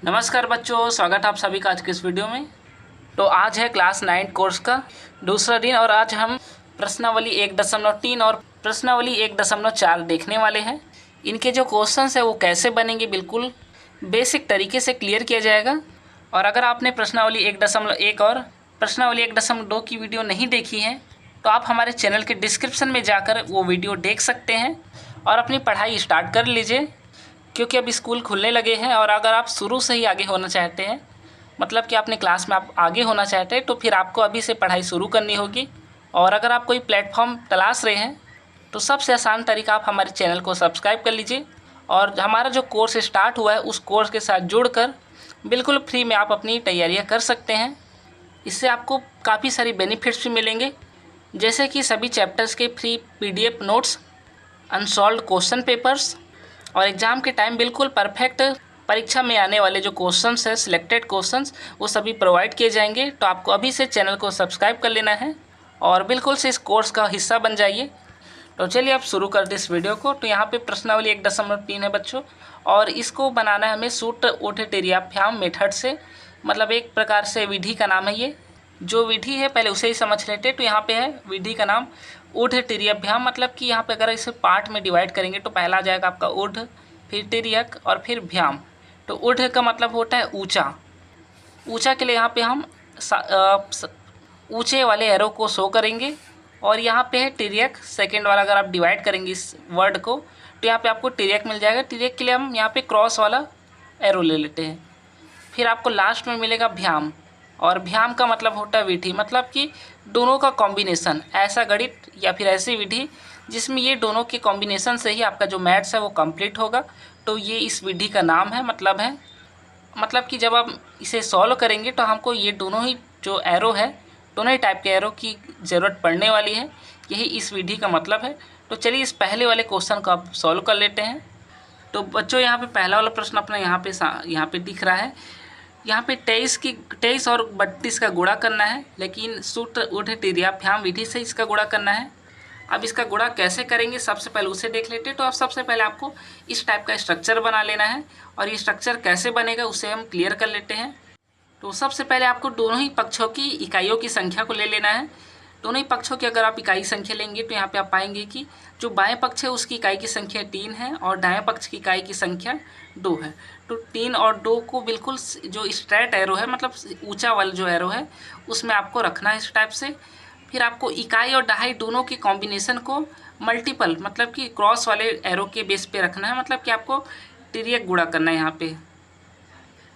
नमस्कार बच्चों, स्वागत है आप सभी का आज के इस वीडियो में। तो आज है क्लास 9 कोर्स का दूसरा दिन और आज हम प्रश्नावली 1.3 और प्रश्नावली 1.4 देखने वाले हैं। इनके जो क्वेश्चंस है वो कैसे बनेंगे बिल्कुल बेसिक तरीके से क्लियर किया जाएगा। और अगर आपने प्रश्नावली 1.1 और प्रश्नावली 1.2 की वीडियो नहीं देखी है तो आप हमारे चैनल के डिस्क्रिप्शन में जाकर वो वीडियो देख सकते हैं और अपनी पढ़ाई स्टार्ट कर लीजिए, क्योंकि अब स्कूल खुलने लगे हैं। और अगर आप शुरू से ही आगे होना चाहते हैं, मतलब कि अपने क्लास में आप आगे होना चाहते हैं, तो फिर आपको अभी से पढ़ाई शुरू करनी होगी। और अगर आप कोई प्लेटफॉर्म तलाश रहे हैं तो सबसे आसान तरीका आप हमारे चैनल को सब्सक्राइब कर लीजिए और हमारा जो कोर्स स्टार्ट हुआ है उस कोर्स के साथ जुड़कर बिल्कुल फ्री में आप अपनी तैयारियाँ कर सकते हैं। इससे आपको काफ़ी सारी बेनिफिट्स भी मिलेंगे, जैसे कि सभी चैप्टर्स के free PDF notes, unsolved question papers और एग्ज़ाम के टाइम बिल्कुल परफेक्ट परीक्षा में आने वाले जो क्वेश्चंस है, सिलेक्टेड क्वेश्चंस, वो सभी प्रोवाइड किए जाएंगे। तो आपको अभी से चैनल को सब्सक्राइब कर लेना है और बिल्कुल से इस कोर्स का हिस्सा बन जाइए। तो चलिए आप शुरू करते इस वीडियो को। तो यहाँ पे प्रश्नावली 1.3 है बच्चों, और इसको बनाना है हमें सूत्र ऊठ्यतिर्याभ्याम मेथड से, मतलब एक प्रकार से विधि का नाम है। ये जो विधि है पहले उसे ही समझ लेते। तो यहाँ पे है विधि का नाम ऊठ्यतिर्याभ्याम, मतलब कि यहाँ पे अगर इसे पार्ट में डिवाइड करेंगे तो पहला आ जाएगा आपका ऊढ़, फिर तिर्यक और फिर भ्याम। तो ऊढ़ का मतलब होता है ऊंचा। ऊंचा के लिए यहाँ पे हम ऊंचे वाले एरो को शो करेंगे। और यहाँ पे है तिर्यक, सेकेंड वाला अगर आप डिवाइड करेंगे इस वर्ड को तो यहाँ पे आपको तिर्यक मिल जाएगा। तिर्यक के लिए हम यहाँ पे क्रॉस वाला एरो ले लेते हैं। फिर आपको लास्ट में मिलेगा भ्याम, और भ्याम का मतलब होता है विधि, मतलब कि दोनों का कॉम्बिनेशन, ऐसा गणित या फिर ऐसी विधि जिसमें ये दोनों के कॉम्बिनेशन से ही आपका जो मैथ्स है वो कंप्लीट होगा। तो ये इस विधि का नाम है। मतलब कि जब आप इसे सॉल्व करेंगे तो हमको ये दोनों ही जो एरो है, दोनों ही टाइप के एरो की ज़रूरत पड़ने वाली है। यही इस विधि का मतलब है। तो चलिए इस पहले वाले क्वेश्चन को आप सॉल्व कर लेते हैं। तो बच्चों यहाँ पे पहला वाला प्रश्न अपना यहाँ पे दिख रहा है। यहाँ पे 23 और 32 का गुणा करना है, लेकिन सूत्र ऊठ्यतिर्याभ्याम विधि से इसका गुणा करना है। अब इसका गुणा कैसे करेंगे सबसे पहले उसे देख लेते हैं। तो अब सबसे पहले आपको इस टाइप का स्ट्रक्चर बना लेना है, और ये स्ट्रक्चर कैसे बनेगा उसे हम क्लियर कर लेते हैं। तो सबसे पहले आपको दोनों ही पक्षों की इकाइयों की संख्या को ले लेना है। दोनों ही पक्षों की अगर आप इकाई संख्या लेंगे तो यहाँ पे आप पाएंगे कि जो बाएं पक्ष है उसकी इकाई की संख्या 3 है और दाएं पक्ष की इकाई की संख्या 2 है। तो 3 और 2 को बिल्कुल जो स्ट्रेट एरो है, मतलब ऊंचा वाला जो एरो है, उसमें आपको रखना है इस टाइप से। फिर आपको इकाई और दहाई दोनों के कॉम्बिनेशन को मल्टीपल, मतलब कि क्रॉस वाले एरो के बेस पे रखना है। मतलब कि आपको तिर्यक गुणा करना है। यहाँ पे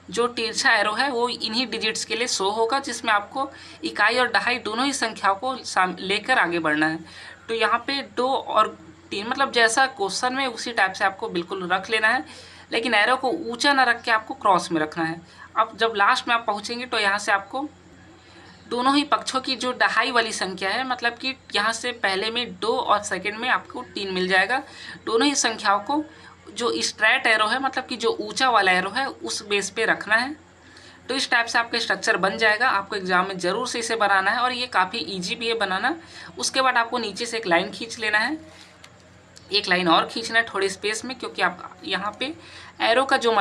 जो तिरछा एरो है वो इन्हीं डिजिट्स के लिए शो होगा, जिसमें आपको इकाई और दहाई दोनों ही संख्याओं को लेकर आगे बढ़ना है। तो यहाँ पे 2 और 3, मतलब जैसा क्वेश्चन में उसी टाइप से आपको बिल्कुल रख लेना है, लेकिन एरो को ऊंचा ना रख के आपको क्रॉस में रखना है। अब जब लास्ट में आप पहुँचेंगे तो यहाँ से आपको दोनों ही पक्षों की जो दहाई वाली संख्या है, मतलब कि यहाँ से पहले में 2 और सेकंड में आपको 3 मिल जाएगा। दोनों ही संख्याओं को जो स्ट्रेट एरो है, मतलब कि जो ऊंचा वाला एरो है, उस बेस पे रखना है। तो इस टाइप से आपका स्ट्रक्चर बन जाएगा। आपको एग्जाम में ज़रूर से इसे बनाना है और ये काफ़ी ईजी भी है बनाना। उसके बाद आपको नीचे से एक लाइन खींच लेना है, एक लाइन और खींचना है थोड़ी स्पेस में, क्योंकि आप यहाँ पे एरो का का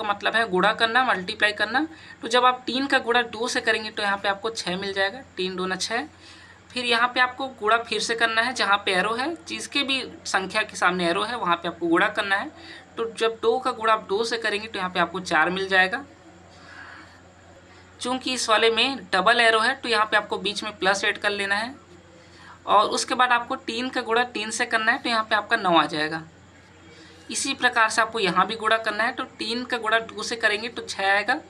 मतलब है गुणा करना, मल्टीप्लाई करना। तो जब आप 3 का गुणा 2 से करेंगे तो यहाँ पे आपको 6 मिल जाएगा, 3 दूना 6। फिर यहाँ पे आपको गुणा फिर से करना है, जहाँ पे एरो है, जिसके भी संख्या के सामने एरो है वहाँ पे आपको गुणा करना है। तो जब 2 का गुणा आप 2 से करेंगे तो यहाँ पे आपको 4 मिल जाएगा। चूँकि इस वाले में डबल एरो है तो यहाँ पे आपको बीच में प्लस ऐड कर लेना है। और उसके बाद आपको 3 का गुणा 3 से करना है तो यहाँ पे आपका 9 आ जाएगा। इसी प्रकार से आपको यहाँ भी गुणा करना है। तो 3 का गुणा 2 से करेंगे तो 6 आएगा।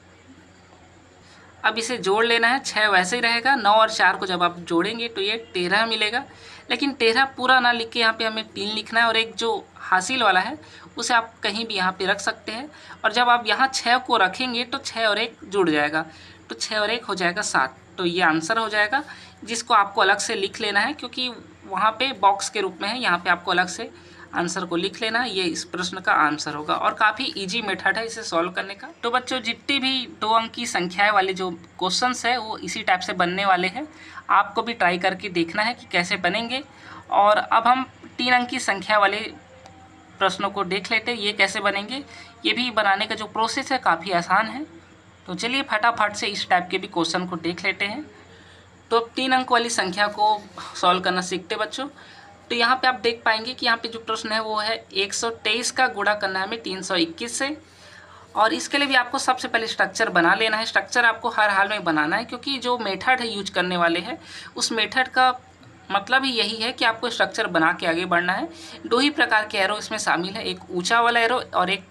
अब इसे जोड़ लेना है, 6 वैसे ही रहेगा। 9 और 4 को जब आप जोड़ेंगे तो ये 13 मिलेगा, लेकिन 13 पूरा ना लिख के यहाँ पे हमें 3 लिखना है, और एक जो हासिल वाला है उसे आप कहीं भी यहाँ पे रख सकते हैं। और जब आप यहाँ 6 को रखेंगे तो 6 और 1 जुड़ जाएगा, तो 6 और 1 हो जाएगा 7। तो ये आंसर हो जाएगा, जिसको आपको अलग से लिख लेना है, क्योंकि वहाँ पे बॉक्स के रूप में है। यहाँ पे आपको अलग से आंसर को लिख लेना, ये इस प्रश्न का आंसर होगा। और काफ़ी इजी मेथड है इसे सॉल्व करने का। तो बच्चों जितनी भी 2 अंक की संख्याएं वाले जो क्वेश्चंस है वो इसी टाइप से बनने वाले हैं। आपको भी ट्राई करके देखना है कि कैसे बनेंगे। और अब हम 3 अंक की संख्या वाले प्रश्नों को देख लेते हैं ये कैसे बनेंगे। ये भी बनाने का जो प्रोसेस है काफ़ी आसान है। तो चलिए फटाफट से इस टाइप के भी क्वेश्चन को देख लेते हैं। तो अब 3 अंक वाली संख्या को सॉल्व करना सीखते बच्चों। तो यहाँ पे आप देख पाएंगे कि यहाँ पे जो प्रश्न है वो है 123 का गुणा करना है हमें 321 से। और इसके लिए भी आपको सबसे पहले स्ट्रक्चर बना लेना है। स्ट्रक्चर आपको हर हाल में बनाना है, क्योंकि जो मेथड है यूज करने वाले हैं उस मेथड का मतलब ही यही है कि आपको स्ट्रक्चर बना के आगे बढ़ना है। 2 ही प्रकार के एरो इसमें शामिल है, एक ऊंचा वाला एरो और एक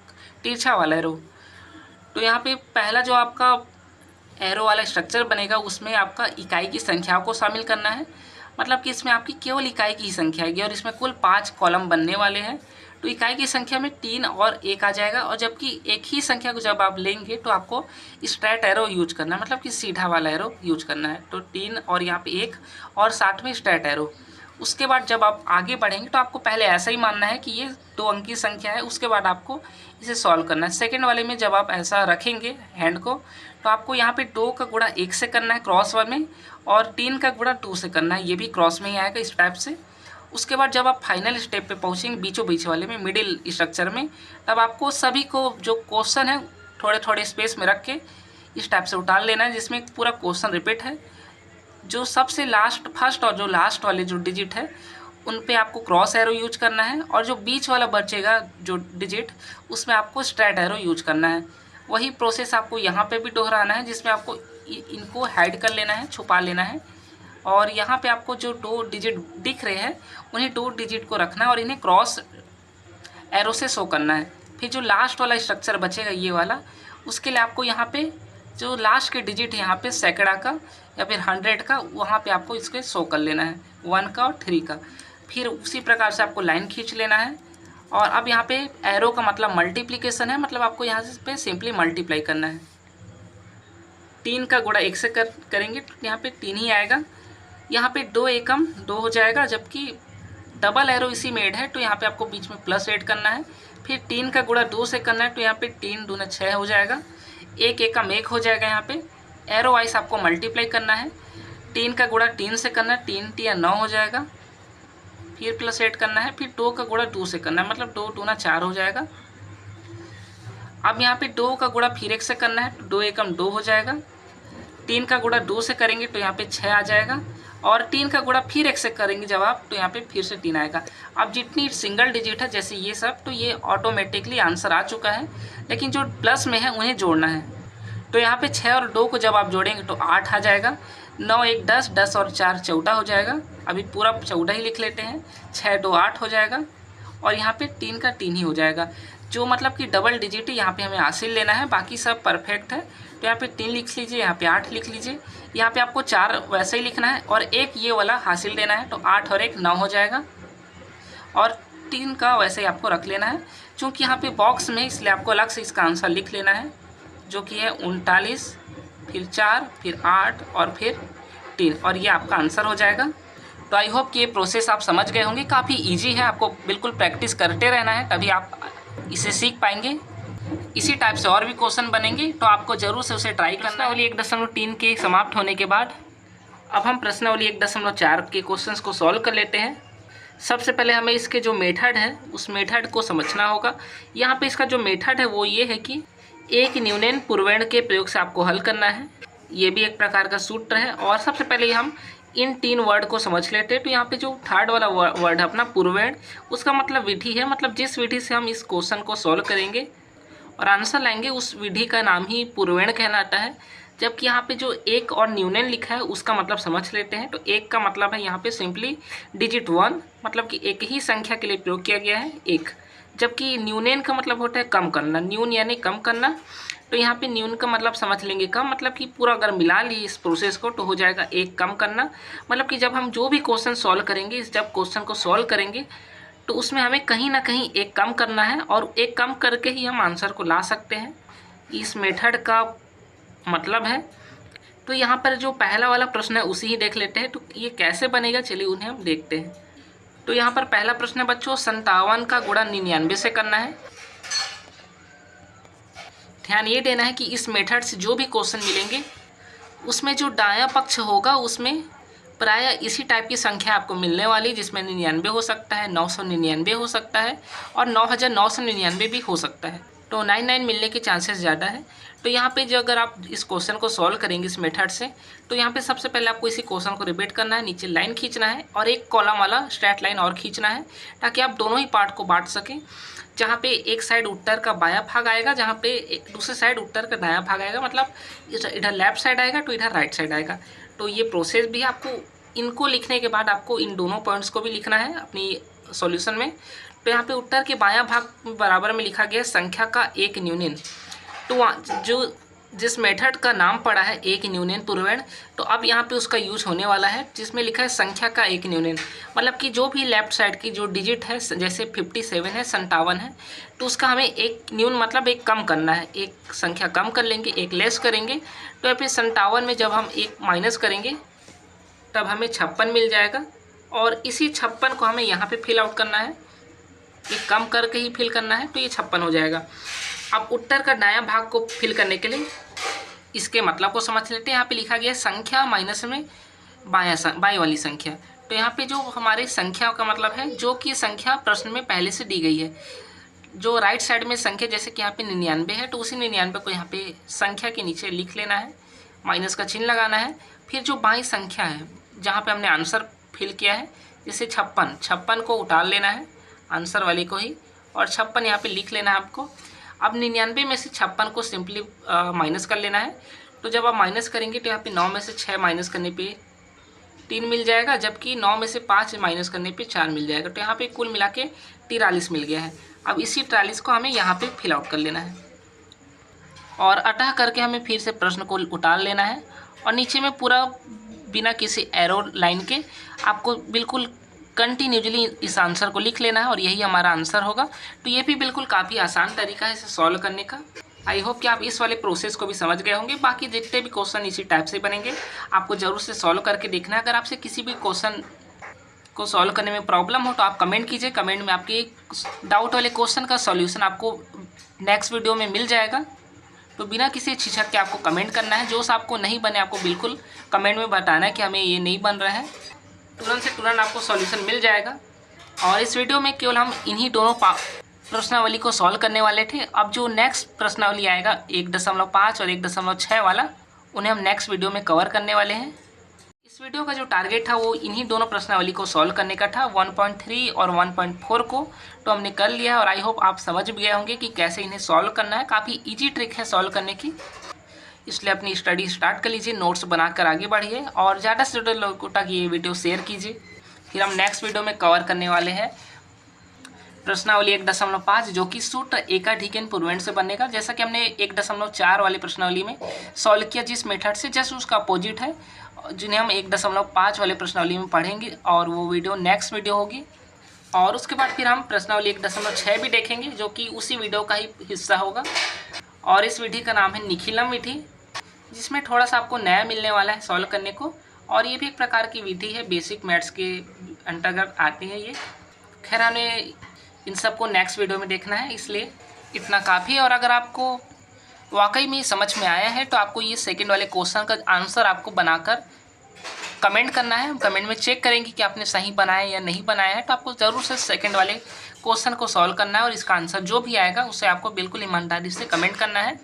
तिरछा वाला एरो। तो यहाँ पे पहला जो आपका एरो वाला स्ट्रक्चर बनेगा उसमें आपका इकाई की संख्याओं को शामिल करना है। मतलब कि इसमें आपकी केवल इकाई की ही संख्या आएगी और इसमें कुल 5 कॉलम बनने वाले हैं। तो इकाई की संख्या में 3 और 1 आ जाएगा, और जबकि एक ही संख्या को जब आप लेंगे तो आपको स्ट्रेट एरो यूज करना है, मतलब कि सीधा वाला एरो यूज करना है। तो 3 और यहाँ पे 1 और साथ में स्ट्रेट एरो। उसके बाद जब आप आगे बढ़ेंगे तो आपको पहले ऐसा ही मानना है कि ये 2 अंक की संख्या है, उसके बाद आपको इसे सॉल्व करना है। सेकेंड वाले में जब आप ऐसा रखेंगे हैंड को, तो आपको यहाँ पे 2 का गुणा 1 से करना है क्रॉस वन में, और 3 का गुणा 2 से करना है, ये भी क्रॉस में ही आएगा इस टाइप से। उसके बाद जब आप फाइनल स्टेप पे पहुँचेंगे बीचों बीच वाले में, मिडिल स्ट्रक्चर में, तब आपको सभी को जो क्वेश्चन है थोड़े थोड़े स्पेस में रख के इस टाइप से उतार लेना है, जिसमें पूरा क्वेश्चन रिपीट है। जो सबसे लास्ट फर्स्ट और जो लास्ट वाले जो डिजिट है उन पे आपको क्रॉस एरो यूज करना है, और जो बीच वाला बचेगा जो डिजिट उसमें आपको स्ट्रेट एरो यूज करना है। वही प्रोसेस आपको यहाँ पे भी दोहराना है, जिसमें आपको इनको हाइड कर लेना है, छुपा लेना है, और यहाँ पे आपको जो 2 डिजिट दिख रहे हैं उन्हीं 2 डिजिट को रखना है और इन्हें क्रॉस एरो से शो करना है। फिर जो लास्ट वाला स्ट्रक्चर बचेगा ये वाला, उसके लिए आपको यहाँ पे जो लास्ट के डिजिट है यहाँ पे सैकड़ा का या फिर 100 का, वहाँ पे आपको इसके शो कर लेना है, 1 का और 3 का। फिर उसी प्रकार से आपको लाइन खींच लेना है। और अब यहाँ पे एरो का मतलब मल्टीप्लिकेशन है, मतलब आपको यहाँ पे सिंपली मल्टीप्लाई करना है। 3 का गुणा 1 से करेंगे तो यहाँ पे 3 ही आएगा। यहाँ पे 2 एकम 2 हो जाएगा, जबकि डबल एरो इसी में ऐड है तो यहाँ पे आपको बीच में प्लस ऐड करना है। फिर 3 का गुणा 2 से करना है तो यहाँ पे 3 दूना 6 हो जाएगा। 1 एकम 1 हो जाएगा। यहाँ पे एरो वाइज आपको मल्टीप्लाई करना है। 3 का गुणा 3 से करना है, 3 तिया 9 हो जाएगा। फिर प्लस ऐड करना है, फिर 2 का गुणा 2 से करना है, मतलब 2 दूना 4 हो जाएगा। अब यहाँ पे 2 का गुणा फिर 1 से करना है तो 2 एकम 2 हो जाएगा। 3 का गुणा 2 से करेंगे तो यहाँ पे 6 आ जाएगा, और 3 का गुणा फिर 1 से करेंगे जब आप, तो यहाँ पे फिर से 3 आएगा। अब जितनी सिंगल डिजिट है जैसे ये सब, तो ये ऑटोमेटिकली आंसर आ चुका है, लेकिन जो प्लस में है उन्हें जोड़ना है। तो यहाँ पे 6 और 2 को जब आप जोड़ेंगे तो 8 आ जाएगा। 9 1 10, 10 और 4 14 हो जाएगा। अभी पूरा 14 ही लिख लेते हैं। 6 2 8 हो जाएगा, और यहाँ पे 3 का 3 ही हो जाएगा। जो मतलब कि डबल डिजिट है यहाँ पे हमें हासिल लेना है, बाकी सब परफेक्ट है। तो यहाँ पे 3 लिख लीजिए, यहाँ पे 8 लिख लीजिए। यहाँ पे आपको 4 वैसे ही लिखना है और 1 ये वाला हासिल देना है, तो 8 और 1 9 हो जाएगा, और 3 का वैसे ही आपको रख लेना है। चूँकि यहाँ पे बॉक्स में, इसलिए आपको अलग से इसका आंसर लिख लेना है, जो कि है 39, फिर 4, फिर 8 और फिर 3, और ये आपका आंसर हो जाएगा। तो आई होप कि ये प्रोसेस आप समझ गए होंगे। काफ़ी इजी है, आपको बिल्कुल प्रैक्टिस करते रहना है, तभी आप इसे सीख पाएंगे। इसी टाइप से और भी क्वेश्चन बनेंगे, तो आपको जरूर से उसे ट्राई करना है। प्रश्नावली 1.3 के समाप्त होने के बाद अब हम प्रश्नावली 1.4 के क्वेश्चंस को सॉल्व कर लेते हैं। सबसे पहले हमें इसके जो मेथड है उस मेथड को समझना होगा। यहाँ पे इसका जो मेथड है वो ये है कि एक न्यूनन पूर्वेण के प्रयोग से आपको हल करना है। ये भी एक प्रकार का सूत्र है। और सबसे पहले हम इन 3 वर्ड को समझ लेते हैं। तो यहाँ पे जो थर्ड वाला वर्ड है अपना पूर्वेण, उसका मतलब विधि है, मतलब जिस विधि से हम इस क्वेश्चन को सॉल्व करेंगे और आंसर लाएंगे उस विधि का नाम ही पूर्वेण कहलाता है। जबकि यहाँ पे जो एक और न्यूनन लिखा है उसका मतलब समझ लेते हैं। तो एक का मतलब है यहाँ पे सिंपली डिजिट 1, मतलब कि एक ही संख्या के लिए प्रयोग किया गया है 1। जबकि न्यूनन का मतलब होता है कम करना, न्यून यानी कम करना। तो यहाँ पे न्यून का मतलब समझ लेंगे कम, मतलब कि पूरा अगर मिला ली इस प्रोसेस को तो हो जाएगा 1 कम करना। मतलब कि जब हम जो भी क्वेश्चन सॉल्व करेंगे, जब क्वेश्चन को सॉल्व करेंगे तो उसमें हमें कहीं ना कहीं 1 कम करना है, और 1 कम करके ही हम आंसर को ला सकते हैं। इस मेथड का मतलब है। तो यहाँ पर जो पहला वाला प्रश्न है उसी ही देख लेते हैं। तो ये कैसे बनेगा, चलिए उन्हें हम देखते हैं। तो यहाँ पर पहला प्रश्न है बच्चों, 57 का गुणा 99 से करना है। ध्यान ये देना है कि इस मेथड से जो भी क्वेश्चन मिलेंगे उसमें जो दायां पक्ष होगा उसमें प्रायः इसी टाइप की संख्या आपको मिलने वाली, जिसमें 99 हो सकता है, 999 हो सकता है और 9999 भी हो सकता है। तो 99 मिलने के चांसेस ज़्यादा है। तो यहाँ पे जो अगर आप इस क्वेश्चन को सॉल्व करेंगे इस मेथड से, तो यहाँ पे सबसे पहले आपको इसी क्वेश्चन को रिपीट करना है, नीचे लाइन खींचना है और एक कॉलम वाला स्ट्रेट लाइन और खींचना है, ताकि आप दोनों ही पार्ट को बांट सकें। जहाँ पे एक साइड उत्तर का बायां भाग आएगा, जहाँ पे दूसरे साइड उत्तर का दायां भाग आएगा, मतलब इधर लेफ्ट साइड आएगा तो इधर राइट साइड आएगा। तो ये प्रोसेस भी आपको, इनको लिखने के बाद आपको इन दोनों पॉइंट्स को भी लिखना है अपनी सॉल्यूशन में। तो यहाँ पे उत्तर के बायां भाग बराबर में लिखा गया संख्या का एक न्यूनन। तो जो जिस मेथड का नाम पड़ा है एक न्यूनन पूर्वण, तो अब यहाँ पे उसका यूज होने वाला है, जिसमें लिखा है संख्या का एक न्यूनन। मतलब कि जो भी लेफ्ट साइड की जो डिजिट है, जैसे 57 है, 57 है, तो उसका हमें एक न्यून मतलब एक कम करना है, एक संख्या कम कर लेंगे, एक लेस करेंगे। तो यहाँ पे 57 में जब हम एक माइनस करेंगे तब हमें 56 मिल जाएगा, और इसी 56 को हमें यहाँ पे फिल आउट करना है, ये कम करके ही फिल करना है, तो ये 56 हो जाएगा। अब उत्तर का दायां भाग को फिल करने के लिए इसके मतलब को समझ लेते हैं। यहाँ पे लिखा गया है संख्या माइनस में बाएं वाली संख्या। तो यहाँ पे जो हमारे संख्या का मतलब है, जो कि संख्या प्रश्न में पहले से दी गई है। जो राइट साइड में संख्या, जैसे कि यहाँ पे 99 है, तो उसी 99 को यहाँ पे संख्या के नीचे लिख लेना है, माइनस का चिन्ह लगाना है। फिर जो बाई संख्या है, जहाँ पे हमने आंसर फिल किया है, जैसे 56 को उतार लेना है आंसर वाले को ही, और 56 यहाँ पे लिख लेना है आपको। अब 99 में से 56 को सिंपली माइनस कर लेना है। तो जब आप माइनस करेंगे तो यहाँ पे 9 में से 6 माइनस करने पे 3 मिल जाएगा, जबकि 9 में से 5 माइनस करने पे 4 मिल जाएगा। तो यहाँ पे कुल मिला के 43 मिल गया है। अब इसी 43 को हमें यहाँ पे फिल आउट कर लेना है, और अतः करके हमें फिर से प्रश्न को उतार लेना है, और नीचे में पूरा बिना किसी एरो लाइन के आपको बिल्कुल कंटिन्यूसली इस आंसर को लिख लेना है, और यही हमारा आंसर होगा। तो ये भी बिल्कुल काफ़ी आसान तरीका है इसे सॉल्व करने का। आई होप कि आप इस वाले प्रोसेस को भी समझ गए होंगे। बाकी जितने भी क्वेश्चन इसी टाइप से बनेंगे, आपको ज़रूर से सॉल्व करके देखना है। अगर आपसे किसी भी क्वेश्चन को सॉल्व करने में प्रॉब्लम हो तो आप कमेंट कीजिए, कमेंट में आपके डाउट वाले क्वेश्चन का सॉल्यूशन आपको नेक्स्ट वीडियो में मिल जाएगा। तो बिना किसी झिझक के आपको कमेंट करना है। जो आपको नहीं बने आपको बिल्कुल कमेंट में बताना है कि हमें ये नहीं बन रहा है, तुरंत से तुरंत आपको सॉल्यूशन मिल जाएगा। और इस वीडियो में केवल हम इन्हीं दोनों प्रश्नावली को सॉल्व करने वाले थे। अब जो नेक्स्ट प्रश्नावली आएगा 1.5 और 1.6 वाला, उन्हें हम नेक्स्ट वीडियो में कवर करने वाले हैं। इस वीडियो का जो टारगेट था वो इन्हीं दोनों प्रश्नावली को सॉल्व करने का था, 1.3 और 1.4 को। तो हमने कर लिया है, और आई होप आप समझ भी गए होंगे कि कैसे इन्हें सॉल्व करना है। काफ़ी ईजी ट्रिक है सॉल्व करने की, इसलिए अपनी स्टडी स्टार्ट कर लीजिए, नोट्स बनाकर आगे बढ़िए, और ज़्यादा से ज़्यादा लोगों तक ये वीडियो शेयर कीजिए। फिर हम नेक्स्ट वीडियो में कवर करने वाले हैं प्रश्नावली 1.5, जो कि सूत्र एकाधिकन पूर्वेण से बनेगा। जैसा कि हमने 1.4 वाली प्रश्नावली में सॉल्व किया जिस मेथड से, जस्ट उसका अपोजिट है, जिन्हें हम 1.5 वाले प्रश्नावली में पढ़ेंगे, और वो वीडियो नेक्स्ट वीडियो होगी। और उसके बाद फिर हम प्रश्नावली 1.6 भी देखेंगे, जो कि उसी वीडियो का ही हिस्सा होगा। और इस विधि का नाम है निखिलम विधि, जिसमें थोड़ा सा आपको नया मिलने वाला है सॉल्व करने को। और ये भी एक प्रकार की विधि है, बेसिक मैथ्स के अंतर्गत आती है ये। खैर हमें इन सबको नेक्स्ट वीडियो में देखना है, इसलिए इतना काफ़ी है। और अगर आपको वाकई में समझ में आया है तो आपको ये सेकंड वाले क्वेश्चन का आंसर आपको बनाकर कमेंट करना है। हम कमेंट में चेक करेंगे कि आपने सही बनाया या नहीं बनाया है। तो आपको ज़रूर से सेकंड वाले क्वेश्चन को सॉल्व करना है, और इसका आंसर जो भी आएगा उसे आपको बिल्कुल ईमानदारी से कमेंट करना है।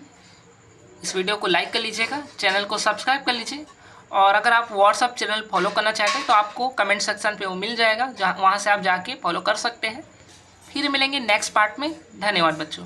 इस वीडियो को लाइक कर लीजिएगा, चैनल को सब्सक्राइब कर लीजिए, और अगर आप व्हाट्सअप चैनल फॉलो करना चाहते हैं तो आपको कमेंट सेक्शन पे वो मिल जाएगा, जहाँ वहाँ से आप जाके फॉलो कर सकते हैं। फिर मिलेंगे नेक्स्ट पार्ट में। धन्यवाद बच्चों।